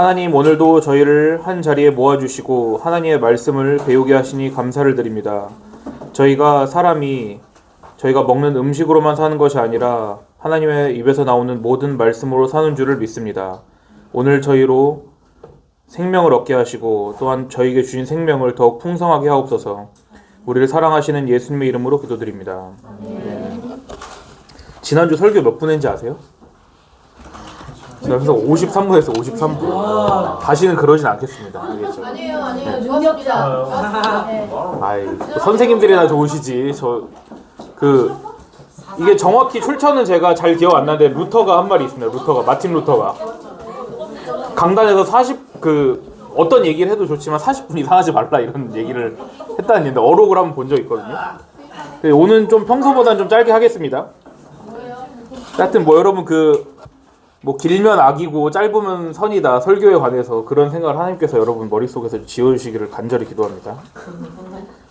하나님, 오늘도 저희를 한 자리에 모아주시고 하나님의 말씀을 배우게 하시니 감사를 드립니다. 저희가 먹는 음식으로만 사는 것이 아니라 하나님의 입에서 나오는 모든 말씀으로 사는 줄을 믿습니다. 오늘 저희로 생명을 얻게 하시고 또한 저희에게 주신 생명을 더욱 풍성하게 하옵소서. 우리를 사랑하시는 예수님의 이름으로 기도드립니다. 지난주 설교 몇 분 했는지 아세요? 그래서 53분 했어. 53분. 다시는 그러진 않겠습니다. 알겠죠? 아니에요. 좋습니다. 아이, 선생님들이나 좋으시지. 이게 정확히 출처는 제가 잘 기억 안 나는데 루터가 한 말이 있습니다. 마틴 루터가 강단에서 어떤 얘기를 해도 좋지만 40분 이상 하지 말라 이런 얘기를 했다는 얘기인데 어록을 한번 본 적 있거든요. 오늘 좀 평소보다는 좀 짧게 하겠습니다. 하여튼 여러분 길면 악이고 짧으면 선이다 설교에 관해서 그런 생각을 하나님께서 여러분 머릿속에서 지어주시기를 간절히 기도합니다.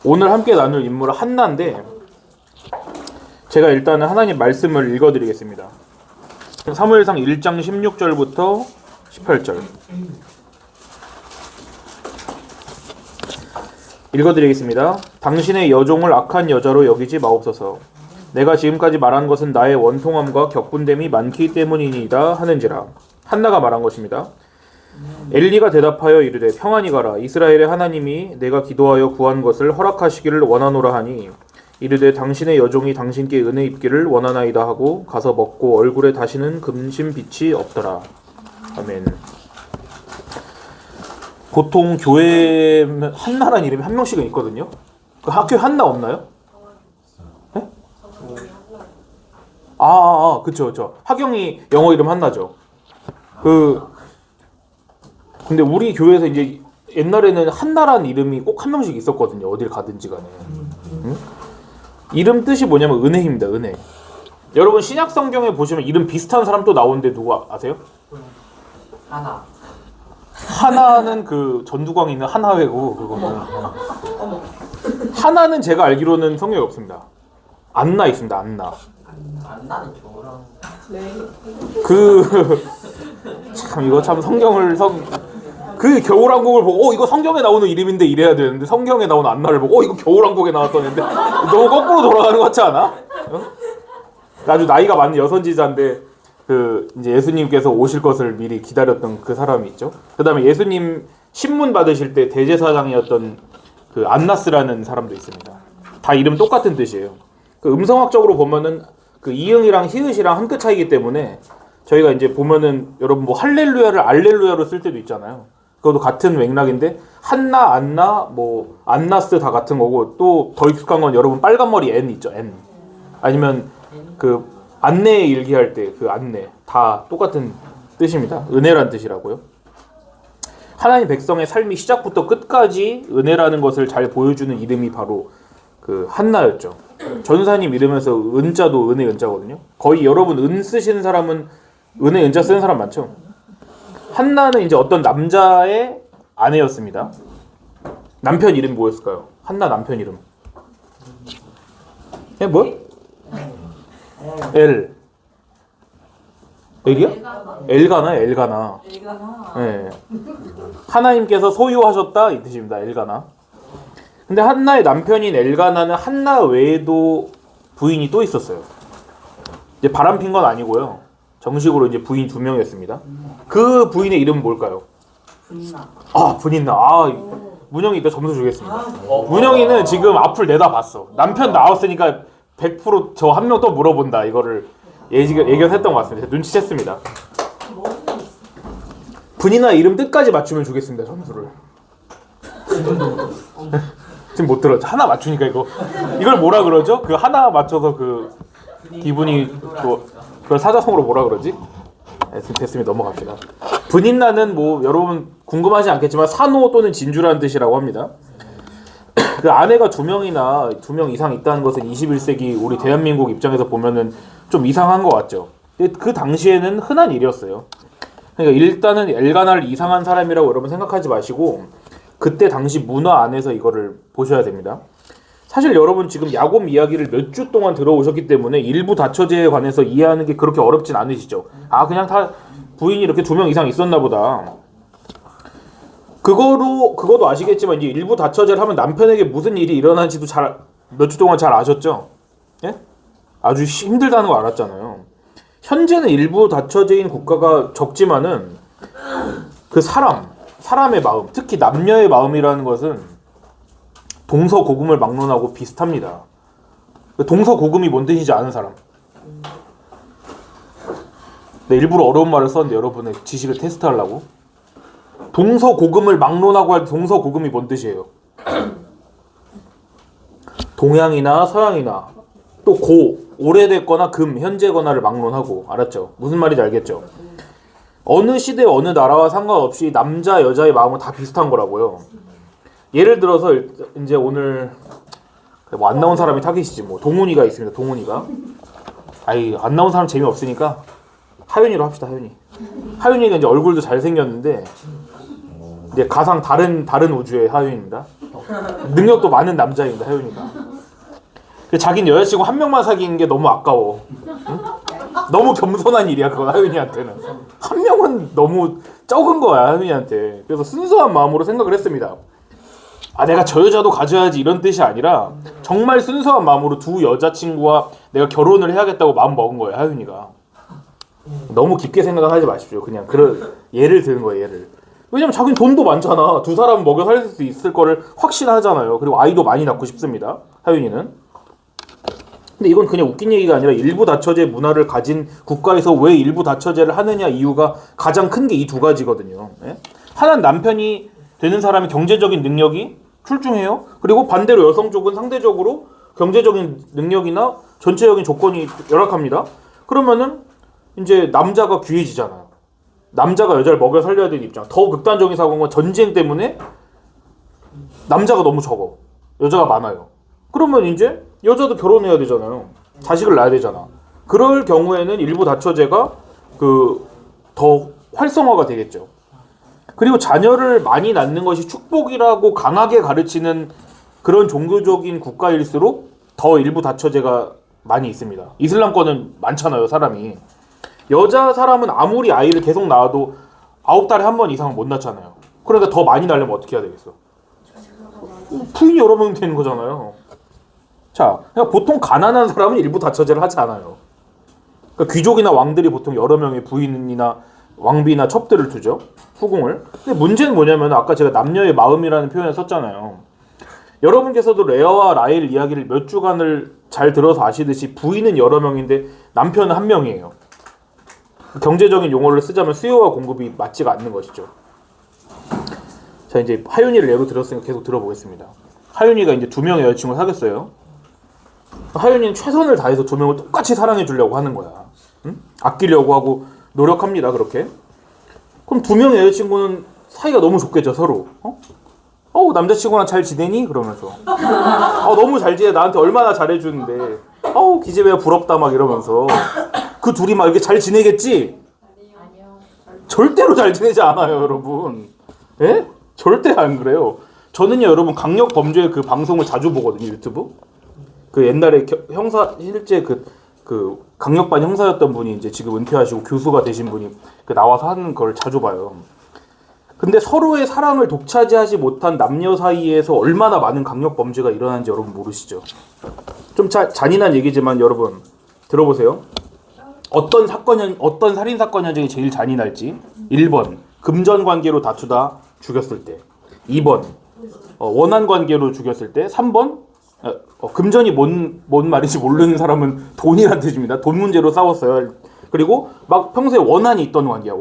오늘 함께 나눌 인물은 한나인데 제가 일단은 하나님 말씀을 읽어드리겠습니다. 사무엘상 1장 16절부터 18절 읽어드리겠습니다. 당신의 여종을 악한 여자로 여기지 마옵소서. 내가 지금까지 말한 것은 나의 원통함과 격분됨이 많기 때문이니이다 하는지라. 한나가 말한 것입니다. 엘리가 대답하여 이르되 평안히 가라. 이스라엘의 하나님이 내가 기도하여 구한 것을 허락하시기를 원하노라 하니 이르되 당신의 여종이 당신께 은혜 입기를 원하나이다 하고 가서 먹고 얼굴에 다시는 금신 빛이 없더라. 아멘. 보통 교회에 한나라는 이름이 한 명씩은 있거든요. 그 학교에 한나 없나요? 네? 그쵸. 하경이 영어 이름 한나죠. 근데 우리 교회에서 이제 옛날에는 한나라는 이름이 꼭 한 명씩 있었거든요. 어딜 가든지 간에. 응? 이름 뜻이 뭐냐면 은혜입니다. 은혜. 여러분 신약 성경에 보시면 이름 비슷한 사람 또 나오는데 누구 아세요? 하나는 전두광에 있는 한하회고 그거는. 하나는 제가 알기로는 성경에 없습니다. 안나 있습니다. 안나. 안나는 겨울왕. 참 이거 참 성경을 겨울왕국을 보고 이거 성경에 나오는 이름인데 이래야 되는데 성경에 나오는 안나를 보고 이거 겨울왕국에 나왔던 애인데 너무 거꾸로 돌아가는 것 같지 않아? 아주 나이가 많은 여선지자인데 이제 예수님께서 오실 것을 미리 기다렸던 그 사람이 있죠. 그 다음에 예수님 신문 받으실 때 대제사장이었던 안나스라는 사람도 있습니다. 다 이름 똑같은 뜻이에요. 음성학적으로 보면은 이응이랑 히읗이랑 한 끗 차이기 때문에 저희가 이제 보면은 여러분 할렐루야를 알렐루야로 쓸 때도 있잖아요. 그것도 같은 맥락인데 한나, 안나, 안나스 다 같은 거고 또 더 익숙한 건 여러분 빨간 머리 N 있죠. N. 아니면 안내에 일기할 때 안내 다 똑같은 뜻입니다. 은혜란 뜻이라고요. 하나님 백성의 삶이 시작부터 끝까지 은혜라는 것을 잘 보여주는 이름이 바로 한나였죠. 전사님 이름에서 은자도 은혜 은자거든요. 거의 여러분 은 쓰시는 사람은 은혜 은자 쓰는 사람 많죠. 한나는 이제 어떤 남자의 아내였습니다. 남편 이름이 뭐였을까요? 한나 남편 이름. 엘이야? 엘가나. 네. 하나님께서 소유하셨다 이 뜻입니다. 엘가나. 근데 한나의 남편인 엘가나는 한나 외에도 부인이 또 있었어요. 이제 바람핀 건 아니고요. 정식으로 이제 부인 2명이었습니다. 그 부인의 이름은 뭘까요? 분인나. 문영이 이따 점수 주겠습니다. 문영이는 지금 앞을 내다봤어. 남편 나왔으니까 100% 저 한 명 또 물어본다. 이거를 예견했던 것 같습니다. 눈치챘습니다. 분이나 이름 뜻까지 맞추면 주겠습니다. 점수를. 지금 못 들었죠? 하나 맞추니까 이걸 뭐라 그러죠? 하나 맞춰서 기분이 그걸 사자성어로 뭐라 그러지? 됐습니다. 넘어갑시다. 분인나는 여러분 궁금하지 않겠지만 산호 또는 진주라는 뜻이라고 합니다. 아내가 2명 이상 있다는 것은 21세기 우리 대한민국 입장에서 보면은 좀 이상한 것 같죠. 그 당시에는 흔한 일이었어요. 그러니까 일단은 엘가나를 이상한 사람이라고 여러분 생각하지 마시고 그때 당시 문화 안에서 이거를 보셔야 됩니다. 사실 여러분 지금 야곱 이야기를 몇 주 동안 들어오셨기 때문에 일부 다처제에 관해서 이해하는 게 그렇게 어렵진 않으시죠. 그냥 다 부인이 이렇게 2명 이상 있었나 보다. 그거도 아시겠지만 이제 일부 다처제를 하면 남편에게 무슨 일이 일어나는지도 몇 주 동안 잘 아셨죠? 예? 아주 힘들다는 거 알았잖아요. 현재는 일부 다처제인 국가가 적지만은 그 사람의 마음, 특히 남녀의 마음이라는 것은 동서고금을 막론하고 비슷합니다. 동서고금이 뭔 뜻인지 아는 사람? 네, 일부러 어려운 말을 썼는데 여러분의 지식을 테스트하려고. 동서고금을 막론하고 할 때 동서고금이 뭔 뜻이에요? 동양이나 서양이나 또 오래됐거나 현재거나를 막론하고. 알았죠? 무슨 말인지 알겠죠? 어느 시대 어느 나라와 상관없이 남자 여자의 마음은 다 비슷한 거라고요. 예를 들어서 이제 오늘 뭐 안 나온 사람이 타깃이지 뭐. 동훈이가 있습니다. 동훈이가. 안 나온 사람 재미없으니까 하윤이로 합시다. 하윤이가 이제 얼굴도 잘생겼는데 이제 가상 다른 우주의 하윤입니다. 능력도 많은 남자입니다. 하윤이가. 자기는 여자친구 한 명만 사귀는 게 너무 아까워. 응? 너무 겸손한 일이야 그건 하윤이한테는. 한 명은 너무 적은 거야 하윤이한테. 그래서 순수한 마음으로 생각을 했습니다. 내가 저 여자도 가져야지 이런 뜻이 아니라 정말 순수한 마음으로 두 여자친구와 내가 결혼을 해야겠다고 마음 먹은 거예요 하윤이가. 너무 깊게 생각을 하지 마십시오. 그냥 그런 예를 드는 거예요. 예를. 왜냐면 자기는 돈도 많잖아. 두 사람 먹여 살릴 수 있을 거를 확신하잖아요. 그리고 아이도 많이 낳고 싶습니다. 하윤이는. 근데 이건 그냥 웃긴 얘기가 아니라 일부 다처제 문화를 가진 국가에서 왜 일부 다처제를 하느냐 이유가 가장 큰 게 이 두 가지거든요. 예? 하나는 남편이 되는 사람이 경제적인 능력이 출중해요. 그리고 반대로 여성 쪽은 상대적으로 경제적인 능력이나 전체적인 조건이 열악합니다. 그러면은 이제 남자가 귀해지잖아요. 남자가 여자를 먹여 살려야 되는 입장. 더 극단적인 사고는 전쟁 때문에 남자가 너무 적어. 여자가 많아요. 그러면 이제 여자도 결혼해야 되잖아요. 자식을 낳아야 되잖아. 그럴 경우에는 일부 다처제가 더 활성화가 되겠죠. 그리고 자녀를 많이 낳는 것이 축복이라고 강하게 가르치는 그런 종교적인 국가일수록 더 일부 다처제가 많이 있습니다. 이슬람권은 많잖아요, 사람이. 여자 사람은 아무리 아이를 계속 낳아도 9달에 한 번 이상은 못 낳잖아요. 그러니까 더 많이 낳으려면 어떻게 해야 되겠어? 부인이 여러 명 되는 거잖아요. 자, 그러니까 보통 가난한 사람은 일부 다처제를 하지 않아요. 그러니까 귀족이나 왕들이 보통 여러 명의 부인이나 왕비나 첩들을 두죠. 후궁을. 근데 문제는 뭐냐면 아까 제가 남녀의 마음이라는 표현을 썼잖아요. 여러분께서도 레아와 라헬 이야기를 몇 주간을 잘 들어서 아시듯이 부인은 여러 명인데 남편은 한 명이에요. 경제적인 용어를 쓰자면 수요와 공급이 맞지가 않는 것이죠. 자, 이제 하윤이를 예로 들었으니까 계속 들어보겠습니다. 하윤이가 이제 2명의 여자친구를 사귀었어요. 하윤이는 최선을 다해서 2명을 똑같이 사랑해 주려고 하는 거야. 응? 아끼려고 하고 노력합니다. 그렇게. 그럼 2명의 여자친구는 사이가 너무 좋겠죠, 서로. 남자친구랑 잘 지내니? 그러면서. 너무 잘 지내. 나한테 얼마나 잘해주는데. 기집애야 부럽다 막 이러면서. 그 둘이 막 이렇게 잘 지내겠지? 아니요. 절대로 잘 지내지 않아요, 여러분. 예? 절대 안 그래요. 저는요, 여러분 강력 범죄 그 방송을 자주 보거든요, 유튜브. 그 옛날에 실제 그 강력반 형사였던 분이 이제 지금 은퇴하시고 교수가 되신 분이 나와서 하는 걸 자주 봐요. 근데 서로의 사랑을 독차지하지 못한 남녀 사이에서 얼마나 많은 강력 범죄가 일어나는지 여러분 모르시죠? 좀 잔인한 얘기지만 여러분 들어보세요. 어떤 살인 사건 현장이 제일 잔인할지. 1번 금전 관계로 다투다 죽였을 때. 2번 원한 관계로 죽였을 때. 3번 금전이 뭔 말인지 모르는 사람은 돈이란 뜻입니다. 돈 문제로 싸웠어요. 그리고 막 평소에 원한이 있던 관계야.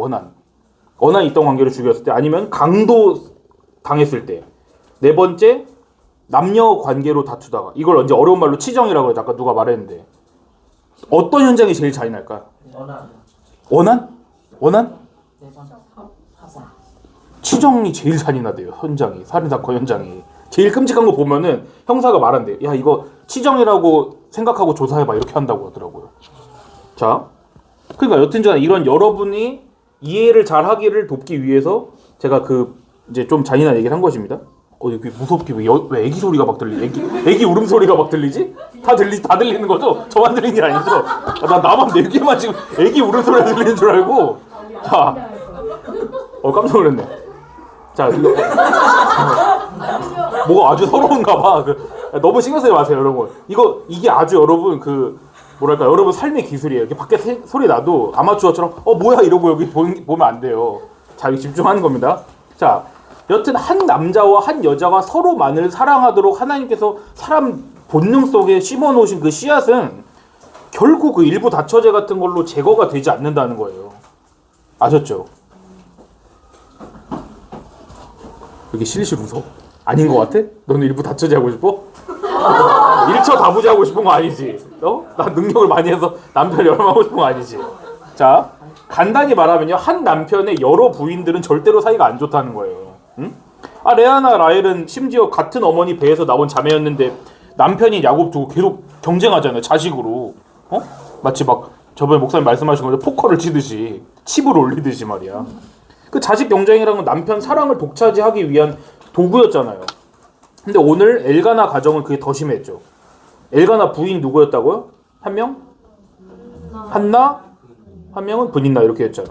원한이 있던 관계로 죽였을 때. 아니면 강도 당했을 때. 4번째 남녀 관계로 다투다가. 이걸 이제 어려운 말로 치정이라고 그러죠. 아까 누가 말했는데. 어떤 현장이 제일 잔인할까요? 원한? 치정이 제일 잔인하대요. 현장이. 살인사건 현장이. 제일 끔찍한 거 보면은 형사가 말한대요. 야, 이거 치정이라고 생각하고 조사해봐. 이렇게 한다고 하더라고요. 자, 그러니까 여튼간에 이런 여러분이 이해를 잘 하기를 돕기 위해서 제가 이제 좀 잔인한 얘기를 한 것입니다. 이게 무섭게 왜 애기 소리가 막 들리지? 애기 울음소리가 막 들리지? 다 들리는 거죠? 저만 들리는 게 아니죠? 나만 내 귀에만 지금 애기 울음소리가 들리는 줄 알고. 자, 깜짝 놀랐네. 자, 뭐가 아주 서러운가 봐. 너무 신경 쓰지 마세요, 여러분. 이게 아주 여러분 뭐랄까, 여러분 삶의 기술이에요. 이렇게 밖에 소리 나도 아마추어처럼 뭐야 이러고 여기 보면 안 돼요. 자, 여기 집중하는 겁니다. 자, 여튼 한 남자와 한 여자가 서로만을 사랑하도록 하나님께서 사람 본능 속에 심어놓으신 그 씨앗은 결국 그 일부 다처제 같은 걸로 제거가 되지 않는다는 거예요. 아셨죠? 여기 실실 웃어? 아닌 것 같아? 너는 일부 다처제 하고 싶어? 일처다부제 하고 싶은 거 아니지? 나 능력을 많이 해서 남편 열망하고 싶은 거 아니지? 자, 간단히 말하면요, 한 남편의 여러 부인들은 절대로 사이가 안 좋다는 거예요. 응? 레아나 라헬은 심지어 같은 어머니 배에서 나온 자매였는데 남편인 야곱 두고 계속 경쟁하잖아요, 자식으로. 마치 막 저번에 목사님 말씀하신 거죠, 포커를 치듯이 칩을 올리듯이 말이야. 그 자식 경쟁이라는 건 남편 사랑을 독차지하기 위한 도구였잖아요. 근데 오늘 엘가나 가정은 그게 더 심했죠. 엘가나 부인 누구였다고요? 한 명? 한나? 한 명은 브닌나 이렇게 했잖아.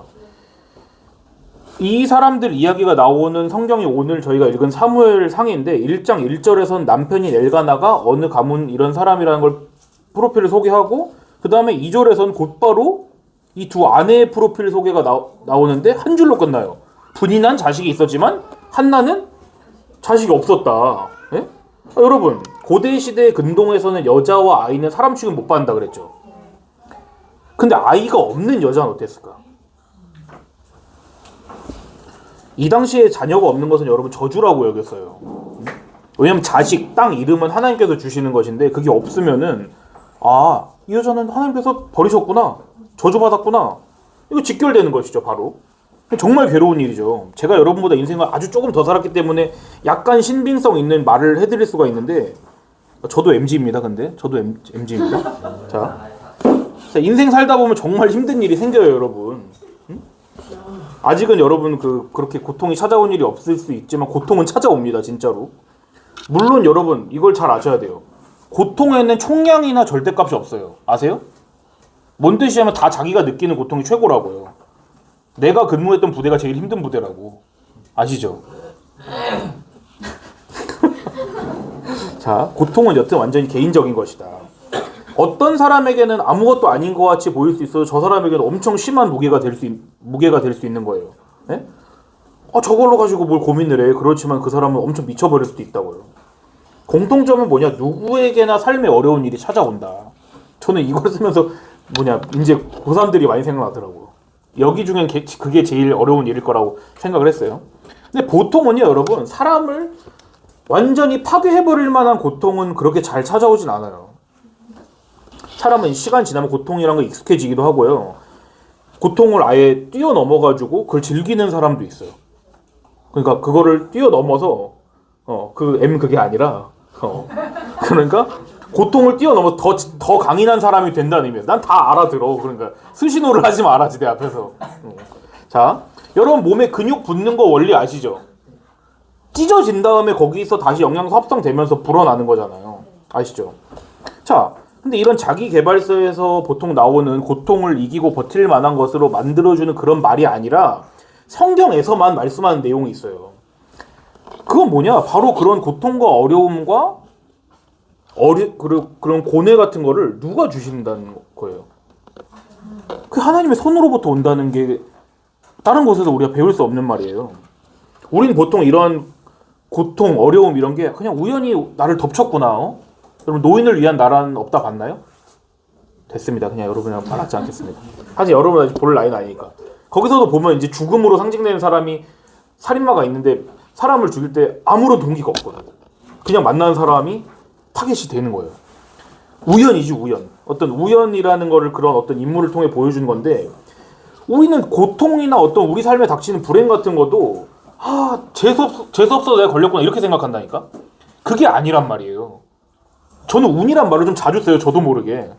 이 사람들 이야기가 나오는 성경이 오늘 저희가 읽은 사무엘 상인데 1장 1절에선 남편인 엘가나가 어느 가문 이런 사람이라는 걸 프로필을 소개하고 그 다음에 2절에선 곧바로 이 두 아내의 프로필 소개가 나오는데 한 줄로 끝나요. 분인한 자식이 있었지만 한나는 자식이 없었다. 예? 여러분, 고대 시대 근동에서는 여자와 아이는 사람 취급 못 받는다 그랬죠. 근데 아이가 없는 여자는 어땠을까? 이 당시에 자녀가 없는 것은 여러분 저주라고 여겼어요. 왜냐면 자식, 땅 이름은 하나님께서 주시는 것인데 그게 없으면은 이 여자는 하나님께서 버리셨구나, 저주받았구나, 이거 직결되는 것이죠. 바로 정말 괴로운 일이죠. 제가 여러분보다 인생을 아주 조금 더 살았기 때문에 약간 신빙성 있는 말을 해드릴 수가 있는데, 저도 MG입니다. 근데 저도 MG입니다. 자, 인생 살다 보면 정말 힘든 일이 생겨요, 여러분. 응? 아직은 여러분 그렇게 고통이 찾아온 일이 없을 수 있지만 고통은 찾아옵니다, 진짜로. 물론 여러분 이걸 잘 아셔야 돼요. 고통에는 총량이나 절대값이 없어요. 아세요? 뭔 뜻이냐면 다 자기가 느끼는 고통이 최고라고요. 내가 근무했던 부대가 제일 힘든 부대라고. 아시죠? 자, 고통은 여튼 완전히 개인적인 것이다. 어떤 사람에게는 아무것도 아닌 것 같이 보일 수 있어도 저 사람에게는 엄청 심한 무게가 될 수 있는 거예요. 네? 저걸로 가지고 뭘 고민을 해. 그렇지만 그 사람은 엄청 미쳐버릴 수도 있다고요. 공통점은 뭐냐? 누구에게나 삶에 어려운 일이 찾아온다. 저는 이걸 쓰면서 이제 고3들이 많이 생각나더라고요. 여기 중엔 그게 제일 어려운 일일 거라고 생각을 했어요. 근데 보통은요, 여러분, 사람을 완전히 파괴해버릴 만한 고통은 그렇게 잘 찾아오진 않아요. 사람은 시간 지나면 고통이란 거 익숙해지기도 하고요. 고통을 아예 뛰어넘어가지고 그걸 즐기는 사람도 있어요. 그러니까 그거를 뛰어넘어서 그게 아니라 그러니까 고통을 뛰어넘어 더 강인한 사람이 된다는 의미예요. 난 다 알아들어. 그러니까 수신호를 하지 말아지 내 앞에서. 자, 여러분 몸에 근육 붙는 거 원리 아시죠? 찢어진 다음에 거기서 다시 영양소 합성되면서 불어나는 거잖아요. 아시죠? 자, 근데 이런 자기 개발서에서 보통 나오는 고통을 이기고 버틸 만한 것으로 만들어주는 그런 말이 아니라 성경에서만 말씀하는 내용이 있어요. 그건 뭐냐? 바로 그런 고통과 어려움과 그런 고뇌 같은 거를 누가 주신다는 거예요. 그 하나님의 손으로부터 온다는 게 다른 곳에서 우리가 배울 수 없는 말이에요. 우리는 보통 이런 고통, 어려움 이런 게 그냥 우연히 나를 덮쳤구나. 여러분 노인을 위한 나라는 없다 봤나요? 됐습니다. 그냥 여러분이랑 말하지 않겠습니다. 사실 여러분 아직 볼 나이는 아니니까. 거기서도 보면 이제 죽음으로 상징되는 사람이 살인마가 있는데 사람을 죽일 때 아무런 동기가 없거든. 그냥 만나는 사람이 타겟이 되는 거예요. 우연이지, 우연. 어떤 우연이라는 거를 그런 어떤 인물을 통해 보여주는 건데, 우리는 고통이나 어떤 우리 삶에 닥치는 불행 같은 것도 재수없어서 내가 걸렸구나 이렇게 생각한다니까? 그게 아니란 말이에요. 저는 운이란 말을 좀 자주 써요. 저도 모르게.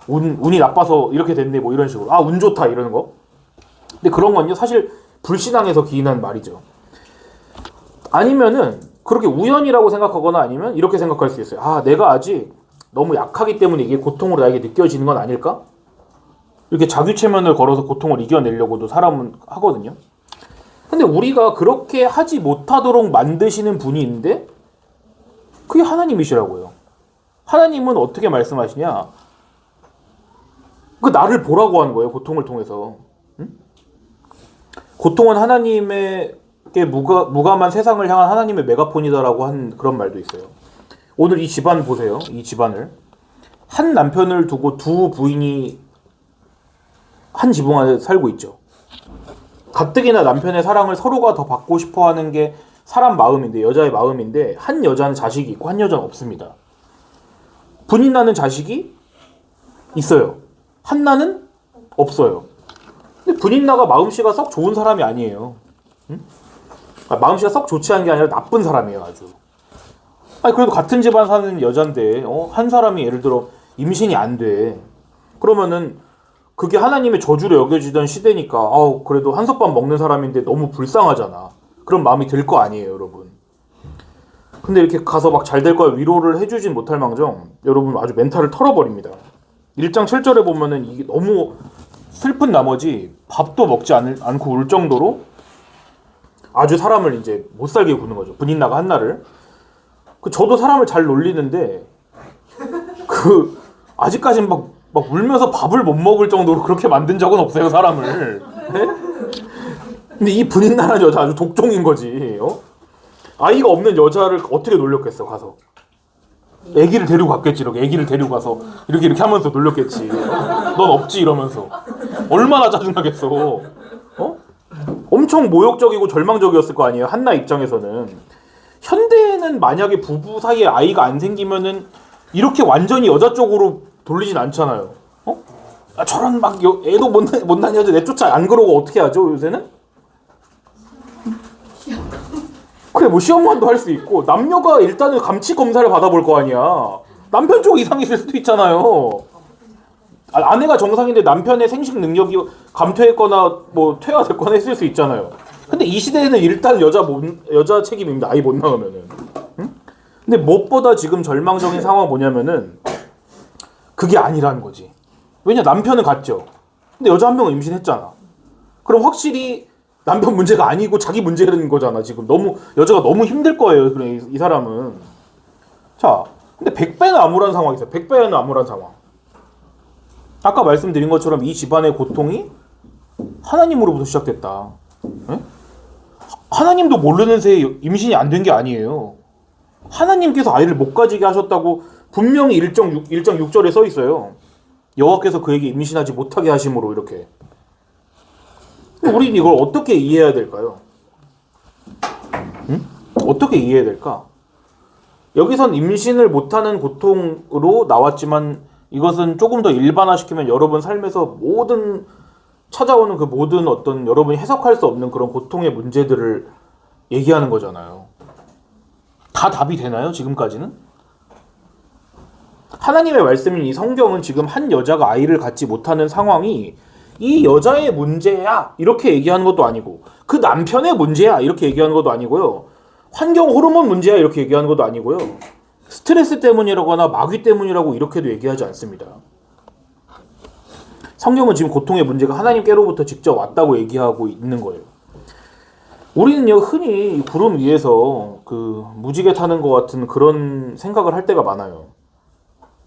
운이 나빠서 이렇게 됐네 뭐 이런 식으로. 운 좋다 이러는 거. 근데 그런 건요 사실 불신앙에서 기인한 말이죠. 아니면은 그렇게 우연이라고 생각하거나 아니면 이렇게 생각할 수 있어요. 내가 아직 너무 약하기 때문에 이게 고통으로 나에게 느껴지는 건 아닐까? 이렇게 자규체면을 걸어서 고통을 이겨내려고도 사람은 하거든요. 근데 근데 우리가 그렇게 하지 못하도록 만드시는 분이 있는데 그게 하나님이시라고요. 하나님은 어떻게 말씀하시냐? 그 나를 보라고 하는 거예요. 고통을 통해서. 응? 고통은 하나님에게 무감한 세상을 향한 하나님의 메가폰이다라고 한 그런 말도 있어요. 오늘 이 집안 보세요. 이 집안을. 한 남편을 두고 두 부인이 한 지붕 안에 살고 있죠. 가뜩이나 남편의 사랑을 서로가 더 받고 싶어하는 게 사람 마음인데, 여자의 마음인데, 한 여자는 자식이 있고 한 여자는 없습니다. 분인 나는 자식이 있어요. 한나는 없어요. 근데 분인 나가 마음씨가 썩 좋은 사람이 아니에요. 응? 마음씨가 썩 좋지 않은 게 아니라 나쁜 사람이에요, 아주. 아니 그래도 같은 집안 사는 여잔데 한 사람이 예를 들어 임신이 안 돼. 그러면은 그게 하나님의 저주로 여겨지던 시대니까 그래도 한솥밥 먹는 사람인데 너무 불쌍하잖아. 그런 마음이 들 거 아니에요, 여러분. 근데 이렇게 가서 막 잘 될 거야 위로를 해주진 못할 망정 여러분 아주 멘탈을 털어버립니다. 1장 7절에 보면은 이게 너무 슬픈 나머지 밥도 먹지 않고 울 정도로 아주 사람을 이제 못 살게 구는 거죠. 분인나가 한나를. 저도 사람을 잘 놀리는데 아직까지는 막 울면서 밥을 못 먹을 정도로 그렇게 만든 적은 없어요, 사람을. 네? 근데 이 분인나라는 여자 아주 독종인 거지. 아이가 없는 여자를 어떻게 놀렸겠어, 가서. 애기를 데리고 갔겠지, 이렇게. 애기를 데리고 가서 이렇게 하면서 놀렸겠지. 넌 없지, 이러면서. 얼마나 짜증나겠어. 엄청 모욕적이고 절망적이었을 거 아니에요, 한나 입장에서는. 현대에는 만약에 부부 사이에 아이가 안 생기면은 이렇게 완전히 여자 쪽으로 돌리진 않잖아요. 저런 막 애도 못난 여자 내쫓아 안 그러고 어떻게 하죠, 요새는? 그래, 뭐 시험관도 할 수 있고 남녀가 일단은 감치 검사를 받아볼 거 아니야. 남편 쪽 이상이 있을 수도 있잖아요. 아내가 정상인데 남편의 생식 능력이 감퇴했거나 뭐 퇴화됐거나 했을 수 있잖아요. 근데 이 시대에는 일단 여자 책임입니다. 아이 못 낳으면은. 응? 근데 무엇보다 지금 절망적인 상황은 뭐냐면은 그게 아니라는 거지. 왜냐, 남편은 갔죠. 근데 여자 한 명은 임신했잖아. 그럼 확실히 남편 문제가 아니고 자기 문제라는 거잖아. 지금 여자가 너무 힘들 거예요. 그래, 이 사람은. 자, 근데 100배는 암울한 상황이 있어요. 100배는 암울한 상황. 아까 말씀드린 것처럼 이 집안의 고통이 하나님으로부터 시작됐다. 네? 하나님도 모르는 새에 임신이 안 된 게 아니에요. 하나님께서 아이를 못 가지게 하셨다고 분명히 1장 6절에 써 있어요. 여호와께서 그에게 임신하지 못하게 하심으로, 이렇게. 우리는 이걸 어떻게 이해해야 될까요? 응? 어떻게 이해해야 될까? 여기선 임신을 못하는 고통으로 나왔지만 이것은 조금 더 일반화시키면 여러분 삶에서 찾아오는 그 모든 어떤 여러분이 해석할 수 없는 그런 고통의 문제들을 얘기하는 거잖아요. 다 답이 되나요, 지금까지는? 하나님의 말씀인 이 성경은 지금 한 여자가 아이를 갖지 못하는 상황이 이 여자의 문제야 이렇게 얘기하는 것도 아니고, 그 남편의 문제야 이렇게 얘기하는 것도 아니고요, 환경 호르몬 문제야 이렇게 얘기하는 것도 아니고요, 스트레스 때문이라거나 마귀 때문이라고 이렇게도 얘기하지 않습니다. 성경은 지금 고통의 문제가 하나님께로부터 직접 왔다고 얘기하고 있는 거예요. 우리는요, 흔히 구름 위에서 무지개 타는 것 같은 그런 생각을 할 때가 많아요.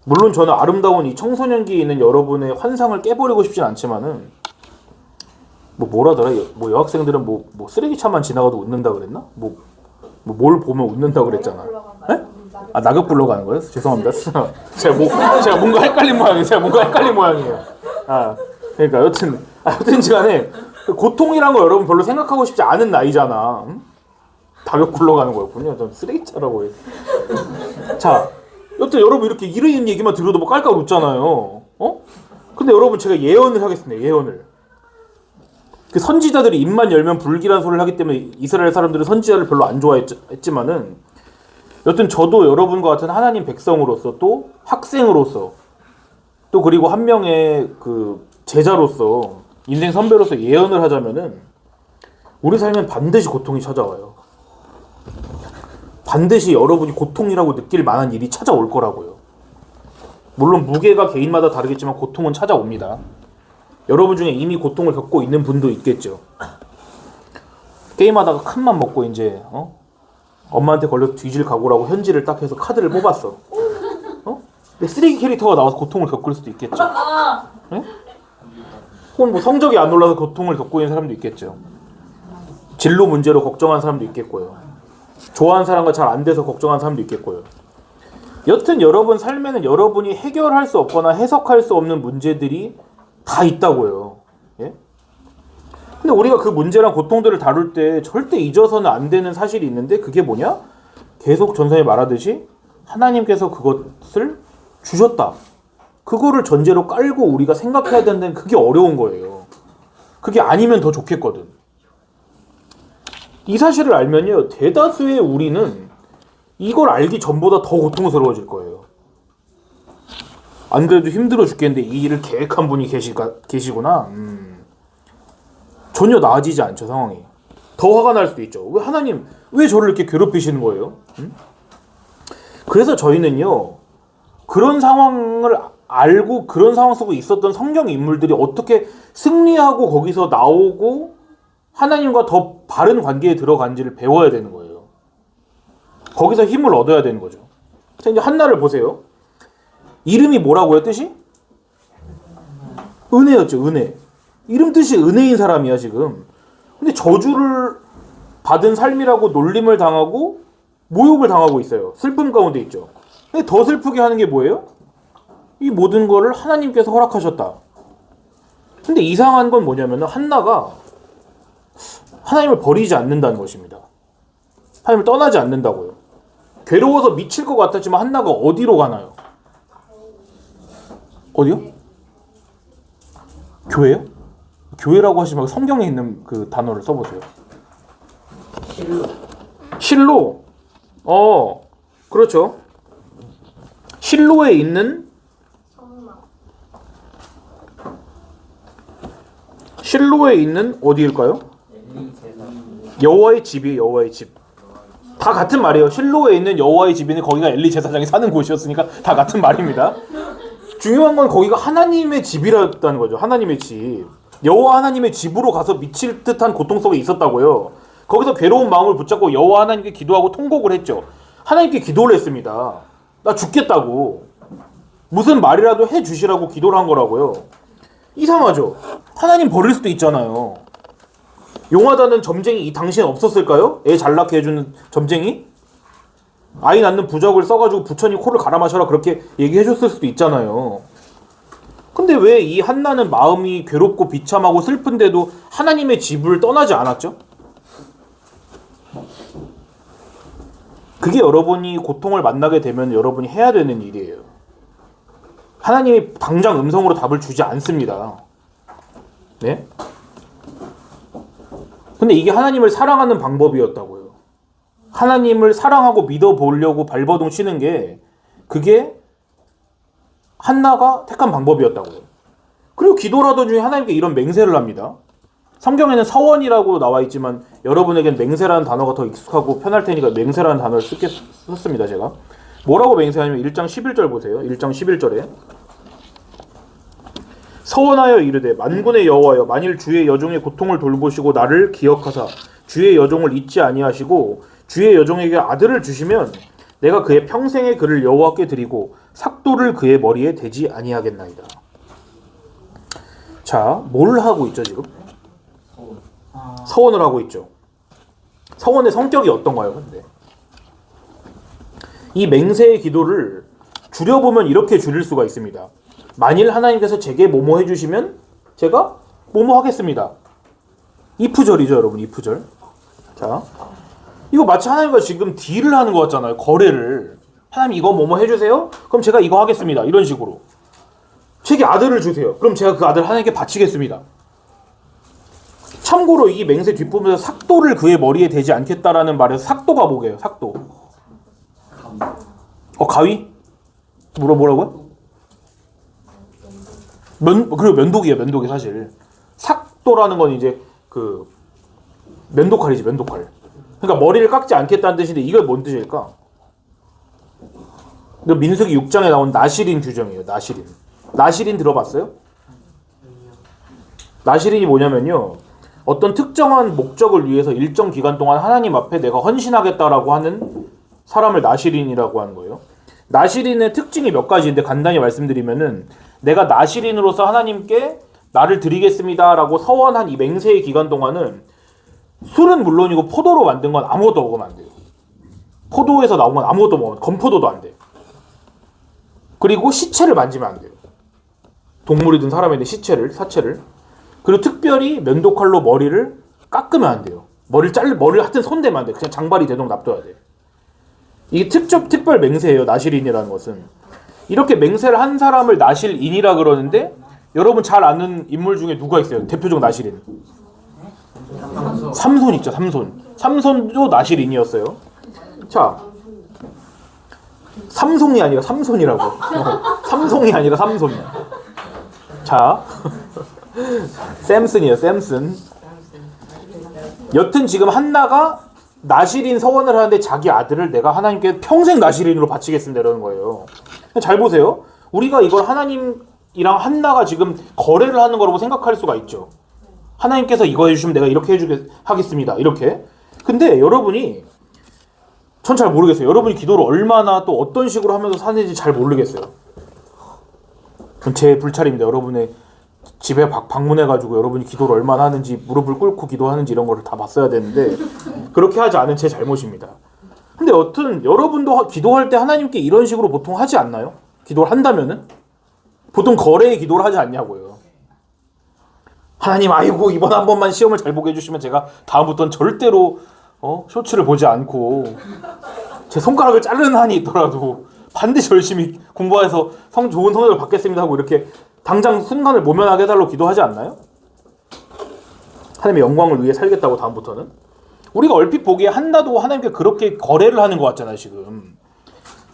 물론 저는 아름다운 이 청소년기에 있는 여러분의 환상을 깨버리고 싶진 않지만은, 뭐라더라? 여학생들은 쓰레기차만 지나가도 웃는다 그랬나? 뭘 보면 웃는다 그랬잖아. 네? 낙엽 불러가는 거예요? 죄송합니다. 제가 뭔가 헷갈린 모양이에요. 그러니까 여튼 간에 고통이란 거 여러분 별로 생각하고 싶지 않은 나이잖아. 응? 낙엽 굴러가는 거였군요. 전 쓰레기차라고 해요. 자, 여튼 여러분 이렇게 이런 얘기만 들어도 깔깔 웃잖아요. 근데 여러분 제가 예언을 하겠습니다. 예언을. 그 선지자들이 입만 열면 불길한 소리를 하기 때문에 이스라엘 사람들은 선지자를 별로 안 좋아했지만은, 여튼 저도 여러분과 같은 하나님 백성으로서, 또 학생으로서, 또 그리고 한 명의 제자로서, 인생 선배로서 예언을 하자면은, 우리 삶엔 반드시 고통이 찾아와요. 반드시 여러분이 고통이라고 느낄 만한 일이 찾아올 거라고요. 물론 무게가 개인마다 다르겠지만 고통은 찾아옵니다. 여러분 중에 이미 고통을 겪고 있는 분도 있겠죠. 게임하다가 큰 맘 먹고 이제 엄마한테 걸려서 뒤질 각오라고 현질을 딱 해서 카드를 뽑았어. 근데 쓰레기 캐릭터가 나와서 고통을 겪을 수도 있겠죠. 네? 혹은 뭐 성적이 안 올라서 고통을 겪고 있는 사람도 있겠죠. 진로 문제로 걱정한 사람도 있겠고요. 좋아하는 사람과 잘 안 돼서 걱정하는 사람도 있겠고요. 여튼 여러분 삶에는 여러분이 해결할 수 없거나 해석할 수 없는 문제들이 다 있다고요. 예? 근데 우리가 그 문제랑 고통들을 다룰 때 절대 잊어서는 안 되는 사실이 있는데 그게 뭐냐? 계속 전선이 말하듯이 하나님께서 그것을 주셨다. 그거를 전제로 깔고 우리가 생각해야 되는데 그게 어려운 거예요. 그게 아니면 더 좋겠거든. 이 사실을 알면요. 대다수의 우리는 이걸 알기 전보다 더 고통스러워질 거예요. 안 그래도 힘들어 죽겠는데 이 일을 계획한 분이 계시구나. 전혀 나아지지 않죠, 상황이. 더 화가 날 수도 있죠. 왜 하나님, 왜 저를 이렇게 괴롭히시는 거예요? 그래서 저희는요, 그런 상황을 알고 그런 상황 속에 있었던 성경 인물들이 어떻게 승리하고 거기서 나오고 하나님과 더 바른 관계에 들어간지를 배워야 되는 거예요. 거기서 힘을 얻어야 되는 거죠. 자, 이제 한나를 보세요. 이름이 뭐라고요, 뜻이? 은혜였죠, 은혜. 이름 뜻이 은혜인 사람이야, 지금. 근데 저주를 받은 삶이라고 놀림을 당하고 모욕을 당하고 있어요. 슬픔 가운데 있죠. 근데 더 슬프게 하는 게 뭐예요? 이 모든 거를 하나님께서 허락하셨다. 근데 이상한 건 뭐냐면 한나가 하나님을 버리지 않는다는 것입니다. 하나님을 떠나지 않는다고요. 괴로워서 미칠 것 같았지만 한나가 어디로 가나요? 어디요? 교회요? 교회라고 하지 말고 성경에 있는 그 단어를 써보세요. 실로. 실로. 그렇죠. 실로에 있는 실로에 있는 어디일까요? 여호와의 집이에요. 여호와의 집. 다 같은 말이에요. 실로에 있는 여호와의 집이는 거기가 엘리 제사장이 사는 곳이었으니까 다 같은 말입니다. 중요한 건 거기가 하나님의 집이라는 거죠. 하나님의 집. 여호와 하나님의 집으로 가서 미칠 듯한 고통 속에 있었다고요. 거기서 괴로운 마음을 붙잡고 여호와 하나님께 기도하고 통곡을 했죠. 하나님께 기도를 했습니다. 나 죽겠다고. 무슨 말이라도 해주시라고 기도를 한 거라고요. 이상하죠? 하나님 버릴 수도 있잖아요. 용하다는 점쟁이 이 당시엔 없었을까요? 애 잘 낳게 해주는 점쟁이? 아이 낳는 부적을 써가지고 부처님 코를 갈아 마셔라 그렇게 얘기해줬을 수도 있잖아요. 근데 왜 이 한나는 마음이 괴롭고 비참하고 슬픈데도 하나님의 집을 떠나지 않았죠? 그게 여러분이 고통을 만나게 되면 여러분이 해야 되는 일이에요. 하나님이 당장 음성으로 답을 주지 않습니다. 네? 근데 이게 하나님을 사랑하는 방법이었다고요. 하나님을 사랑하고 믿어보려고 발버둥 치는 게 그게 한나가 택한 방법이었다고요. 그리고 기도라던 중에 하나님께 이런 맹세를 합니다. 성경에는 서원이라고 나와 있지만 여러분에겐 맹세라는 단어가 더 익숙하고 편할 테니까 맹세라는 단어를 썼습니다. 제가 뭐라고 맹세하냐면 1장 11절 보세요. 1장 11절에 서원하여 이르되 만군의 여호와여 만일 주의 여종의 고통을 돌보시고 나를 기억하사 주의 여종을 잊지 아니하시고 주의 여종에게 아들을 주시면 내가 그의 평생의 그를 여호와께 드리고 삭도를 그의 머리에 대지 아니하겠나이다. 자, 뭘 하고 있죠 지금? 서원을 하고 있죠. 서원의 성격이 어떤가요? 근데 이 맹세의 기도를 줄여보면 이렇게 줄일 수가 있습니다. 만일 하나님께서 제게 뭐뭐 해주시면 제가 뭐뭐 하겠습니다. 이프절이죠 여러분. 이프절. 자, 이거 마치 하나님과 지금 딜을 하는 것 같잖아요. 거래를. 하나님 이거 뭐뭐 해주세요? 그럼 제가 이거 하겠습니다. 이런 식으로. 제게 아들을 주세요. 그럼 제가 그 아들 하나님께 바치겠습니다. 참고로 이 맹세 뒷부분에서 삭도를 그의 머리에 대지 않겠다라는 말에서 삭도가 뭐게요? 삭도. 가위? 뭐라고요? 그리고 면도기예요. 면도기 사실. 삭도라는 건 이제 그 면도칼이지. 면도칼. 그러니까 머리를 깎지 않겠다는 뜻인데 이걸 뭔 뜻일까? 민수기 6장에 나온 나시린 규정이에요. 나시린 들어봤어요? 나시린이 뭐냐면요. 어떤 특정한 목적을 위해서 일정 기간 동안 하나님 앞에 내가 헌신하겠다라고 하는 사람을 나시린이라고 하는 거예요. 나시린의 특징이 몇 가지인데 간단히 말씀드리면은 내가 나시린으로서 하나님께 나를 드리겠습니다라고 서원한 이 맹세의 기간 동안은 술은 물론이고 포도로 만든 건 아무것도 먹으면 안 돼요. 포도에서 나온 건 아무것도 먹으면 건포도도 안 돼요. 그리고 시체를 만지면 안 돼요. 동물이든 사람이든 사체를. 그리고 특별히 면도칼로 머리를 깎으면 안 돼요. 머리를 하여튼 손대면 안 돼요. 그냥 장발이 되도록 놔둬야 돼요. 이게 특별 맹세예요. 나실인이라는 것은. 이렇게 맹세를 한 사람을 나실인이라 그러는데 여러분 잘 아는 인물 중에 누가 있어요? 대표적 나실인. 삼손 있죠. 삼손도 나실인이었어요. 자, 삼송이 아니라 삼손이라고. 삼송이 아니라 삼손. 자, 샘슨이에요. 샘슨. 여튼 지금 한나가 나실인 서원을 하는데 자기 아들을 내가 하나님께 평생 나실인으로 바치겠습니다 이러는 거예요. 잘 보세요. 우리가 이걸 하나님이랑 한나가 지금 거래를 하는 거라고 생각할 수가 있죠. 하나님께서 이거 해주시면 내가 이렇게 하겠습니다. 이렇게. 근데 여러분이 전 잘 모르겠어요. 여러분이 기도를 얼마나 또 어떤 식으로 하면서 사는지 잘 모르겠어요. 그건 제 불찰입니다. 여러분의 집에 방문해가지고 여러분이 기도를 얼마나 하는지 무릎을 꿇고 기도하는지 이런 거를 다 봤어야 되는데 그렇게 하지 않은 제 잘못입니다. 근데 여튼 여러분도 기도할 때 하나님께 이런 식으로 보통 하지 않나요? 기도를 한다면은? 보통 거래의 기도를 하지 않냐고요. 하나님 아이고 이번 한 번만 시험을 잘 보게 해주시면 제가 다음부터는 절대로 쇼츠를 보지 않고 제 손가락을 자르는 한이 있더라도 반드시 열심히 공부해서 좋은 성적을 받겠습니다 하고 이렇게 당장 순간을 모면하게 해달라고 기도하지 않나요? 하나님의 영광을 위해 살겠다고 다음부터는. 우리가 얼핏 보기에 한나도 하나님께 그렇게 거래를 하는 것 같잖아요. 지금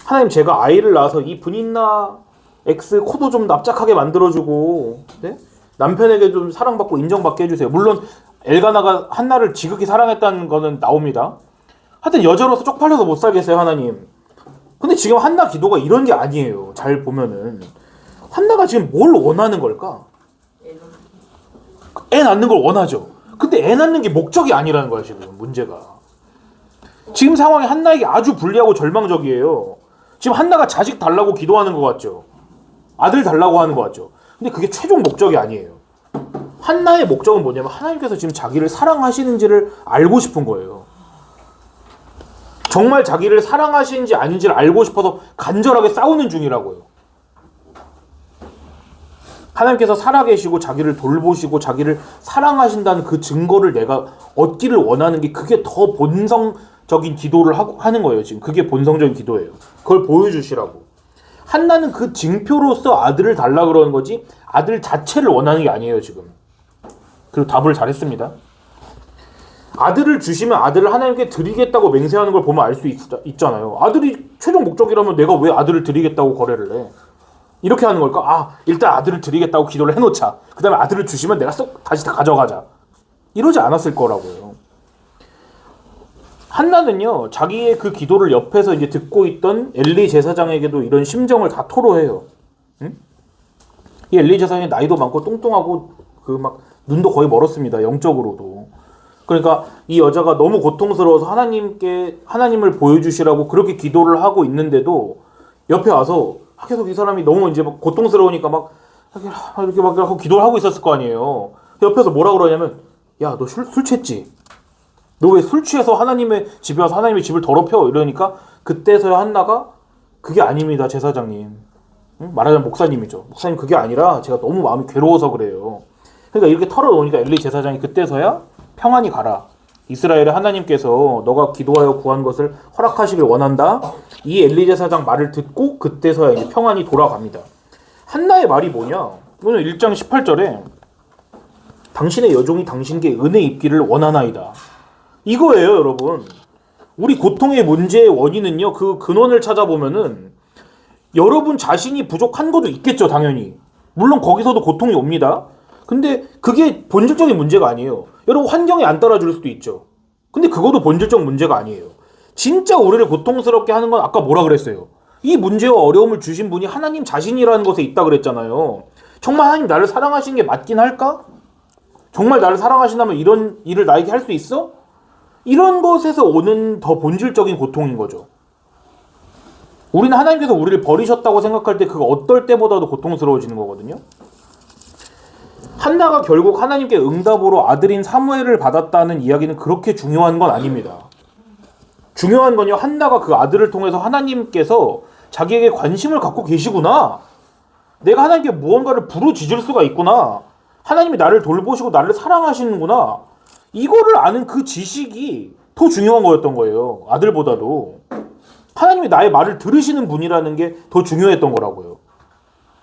하나님 제가 아이를 낳아서 이 분인나 X 코도 좀 납작하게 만들어주고 네? 남편에게 좀 사랑받고 인정받게 해주세요. 물론 엘가나가 한나를 지극히 사랑했다는 거는 나옵니다. 하여튼 여자로서 쪽팔려서 못 살겠어요 하나님. 근데 지금 한나 기도가 이런 게 아니에요. 잘 보면은 한나가 지금 뭘 원하는 걸까? 애 낳는 걸 원하죠. 근데 애 낳는 게 목적이 아니라는 거야 지금 문제가. 지금 상황이 한나에게 아주 불리하고 절망적이에요. 지금 한나가 자식 달라고 기도하는 것 같죠. 아들 달라고 하는 것 같죠. 근데 그게 최종 목적이 아니에요. 한나의 목적은 뭐냐면 하나님께서 지금 자기를 사랑하시는지를 알고 싶은 거예요. 정말 자기를 사랑하시는지 아닌지를 알고 싶어서 간절하게 싸우는 중이라고요. 하나님께서 살아계시고 자기를 돌보시고 자기를 사랑하신다는 그 증거를 내가 얻기를 원하는 게 그게 더 본성적인 기도를 하는 거예요. 지금 그게 본성적인 기도예요. 그걸 보여주시라고. 한나는 그 징표로서 아들을 달라 그러는 거지 아들 자체를 원하는 게 아니에요 지금. 그리고 답을 잘했습니다. 아들을 주시면 아들을 하나님께 드리겠다고 맹세하는 걸 보면 알 수 있잖아요. 아들이 최종 목적이라면 내가 왜 아들을 드리겠다고 거래를 해? 이렇게 하는 걸까? 일단 아들을 드리겠다고 기도를 해놓자. 그 다음에 아들을 주시면 내가 다시 다 가져가자. 이러지 않았을 거라고요. 한나는요, 자기의 그 기도를 옆에서 이제 듣고 있던 엘리 제사장에게도 이런 심정을 다 토로해요. 응? 이 엘리 제사장이 나이도 많고 뚱뚱하고 눈도 거의 멀었습니다. 영적으로도. 그러니까 이 여자가 너무 고통스러워서 하나님을 보여주시라고 그렇게 기도를 하고 있는데도 옆에 와서 계속 이 사람이 너무 이제 고통스러우니까 이렇게 하고 기도를 하고 있었을 거 아니에요. 옆에서 뭐라 그러냐면, 야, 너 술 취했지? 너 왜 술 취해서 하나님의 집에 와서 하나님의 집을 더럽혀? 이러니까 그때서야 한나가 그게 아닙니다, 제사장님. 응? 말하자면 목사님이죠. 목사님 그게 아니라 제가 너무 마음이 괴로워서 그래요. 그러니까 이렇게 털어놓으니까 엘리 제사장이 그때서야 평안히 가라. 이스라엘의 하나님께서 너가 기도하여 구한 것을 허락하시길 원한다. 이 엘리 제사장 말을 듣고 그때서야 이제 평안이 돌아갑니다. 한나의 말이 뭐냐? 오늘 1장 18절에 당신의 여종이 당신께 은혜 입기를 원하나이다. 이거예요, 여러분. 우리 고통의 문제의 원인은요, 그 근원을 찾아보면은 여러분 자신이 부족한 것도 있겠죠, 당연히. 물론 거기서도 고통이 옵니다. 근데 그게 본질적인 문제가 아니에요. 여러분 환경이 안 따라줄 수도 있죠. 근데 그것도 본질적 문제가 아니에요. 진짜 우리를 고통스럽게 하는 건 아까 뭐라 그랬어요? 이 문제와 어려움을 주신 분이 하나님 자신이라는 것에 있다 그랬잖아요. 정말 하나님 나를 사랑하시는 게 맞긴 할까? 정말 나를 사랑하신다면 이런 일을 나에게 할 수 있어? 이런 것에서 오는 더 본질적인 고통인 거죠. 우리는 하나님께서 우리를 버리셨다고 생각할 때 그거 어떨 때보다도 고통스러워지는 거거든요. 한나가 결국 하나님께 응답으로 아들인 사무엘을 받았다는 이야기는 그렇게 중요한 건 아닙니다. 중요한 건요, 한나가 그 아들을 통해서 하나님께서 자기에게 관심을 갖고 계시구나. 내가 하나님께 무언가를 부르짖을 수가 있구나. 하나님이 나를 돌보시고 나를 사랑하시는구나. 이거를 아는 그 지식이 더 중요한 거였던 거예요. 아들보다도. 하나님이 나의 말을 들으시는 분이라는 게 더 중요했던 거라고요.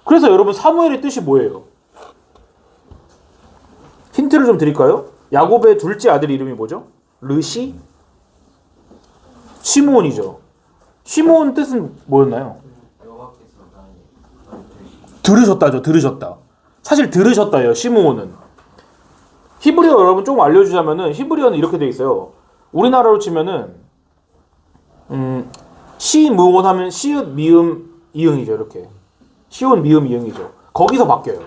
그래서 여러분, 사무엘의 뜻이 뭐예요? 힌트를 좀 드릴까요? 야곱의 둘째 아들 이름이 뭐죠? 르시? 시므온이죠. 시므온 뜻은 뭐였나요? 들으셨다죠. 들으셨다. 사실 들으셨다예요. 시므온은. 히브리어 여러분 조금 알려주자면은, 히브리어는 이렇게 돼 있어요. 우리나라로 치면은 시므온 하면 시읒 미음 이응이죠. 이렇게 시온 미음 이응이죠. 거기서 바뀌어요.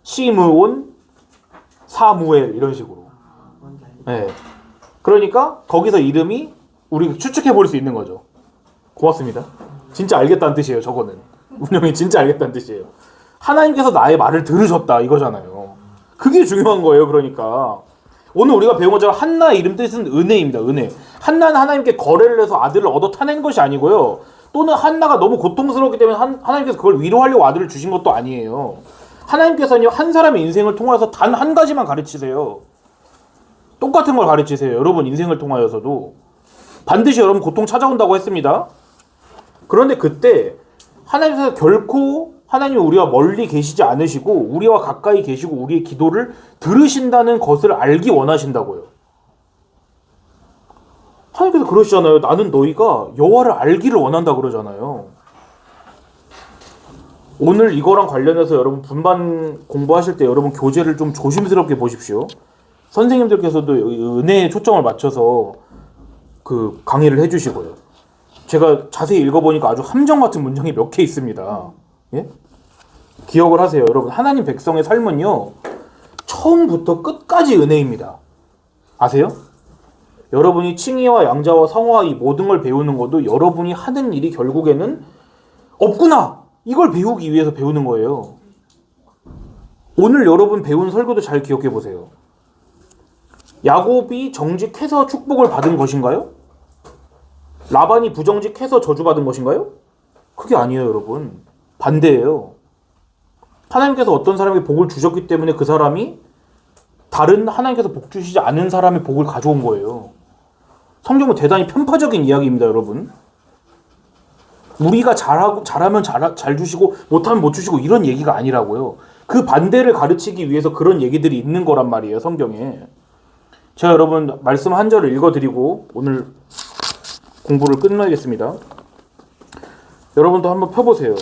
시므온 사무엘 이런 식으로. 네. 그러니까 거기서 이름이 우리 추측해 볼 수 있는 거죠. 고맙습니다. 진짜 알겠다는 뜻이에요. 저거는 운영이 진짜 알겠다는 뜻이에요. 하나님께서 나의 말을 들으셨다 이거잖아요. 그게 중요한 거예요. 그러니까 오늘 우리가 배운 것처럼 한나의 이름 뜻은 은혜입니다. 은혜. 한나는 하나님께 거래를 해서 아들을 얻어 타낸 것이 아니고요. 또는 한나가 너무 고통스럽기 때문에 하나님께서 그걸 위로하려고 아들을 주신 것도 아니에요. 하나님께서는 한 사람의 인생을 통해서 단 한 가지만 가르치세요. 똑같은 걸 가르치세요. 여러분 인생을 통하여서도 반드시 여러분 고통 찾아온다고 했습니다. 그런데 그때 하나님께서 결코 하나님이 우리와 멀리 계시지 않으시고 우리와 가까이 계시고 우리의 기도를 들으신다는 것을 알기 원하신다고요. 하나님께서 그러시잖아요. 나는 너희가 여호와를 알기를 원한다 그러잖아요. 오늘 이거랑 관련해서 여러분 분반 공부하실 때 여러분 교재를 좀 조심스럽게 보십시오. 선생님들께서도 은혜에 초점을 맞춰서 그 강의를 해주시고요. 제가 자세히 읽어보니까 아주 함정 같은 문장이 몇 개 있습니다. 예? 기억을 하세요. 여러분 하나님 백성의 삶은요 처음부터 끝까지 은혜입니다. 아세요? 여러분이 칭의와 양자와 성화와 이 모든 걸 배우는 것도 여러분이 하는 일이 결국에는 없구나 이걸 배우기 위해서 배우는 거예요. 오늘 여러분 배운 설교도 잘 기억해 보세요. 야곱이 정직해서 축복을 받은 것인가요? 라반이 부정직해서 저주받은 것인가요? 그게 아니에요. 여러분 반대예요. 하나님께서 어떤 사람에게 복을 주셨기 때문에 그 사람이 다른 하나님께서 복 주시지 않은 사람의 복을 가져온 거예요. 성경은 대단히 편파적인 이야기입니다. 여러분 우리가 잘하면 잘 주시고 못하면 못 주시고 이런 얘기가 아니라고요. 그 반대를 가르치기 위해서 그런 얘기들이 있는 거란 말이에요. 성경에. 제가 여러분 말씀 한 절을 읽어드리고 오늘 공부를 끝내겠습니다. 여러분도 한번 펴보세요.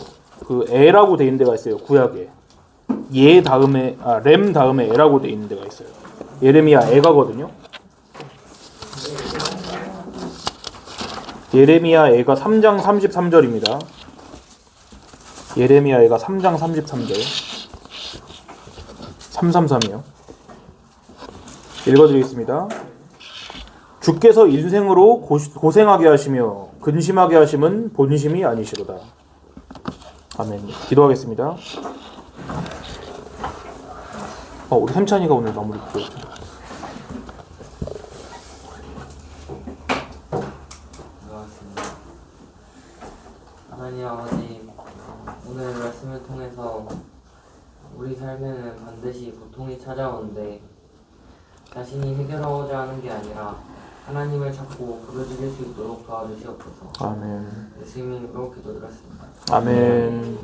그 에라고 돼 있는 데가 있어요. 구약에 예 다음에 렘 다음에 에라고 돼 있는 데가 있어요. 예레미야 에가거든요. 예레미야 에가 3장 33절입니다. 예레미야 에가 3장 33절 333이요. 읽어드리겠습니다. 주께서 인생으로 고생하게 하시며 근심하게 하심은 본심이 아니시로다. 아멘. 기도하겠습니다. 우리 샘찬이가 오늘 마무리 기도했죠. 하나님 아버지, 오늘 말씀을 통해서 우리 삶에는 반드시 고통이 찾아오는데 자신이 해결하고자 하는 게 아니라 하나님을 찾고 부르짖을 수 있도록 도와주시옵소서. 아멘. 예수님 이름으로 기도드렸습니다. 아멘.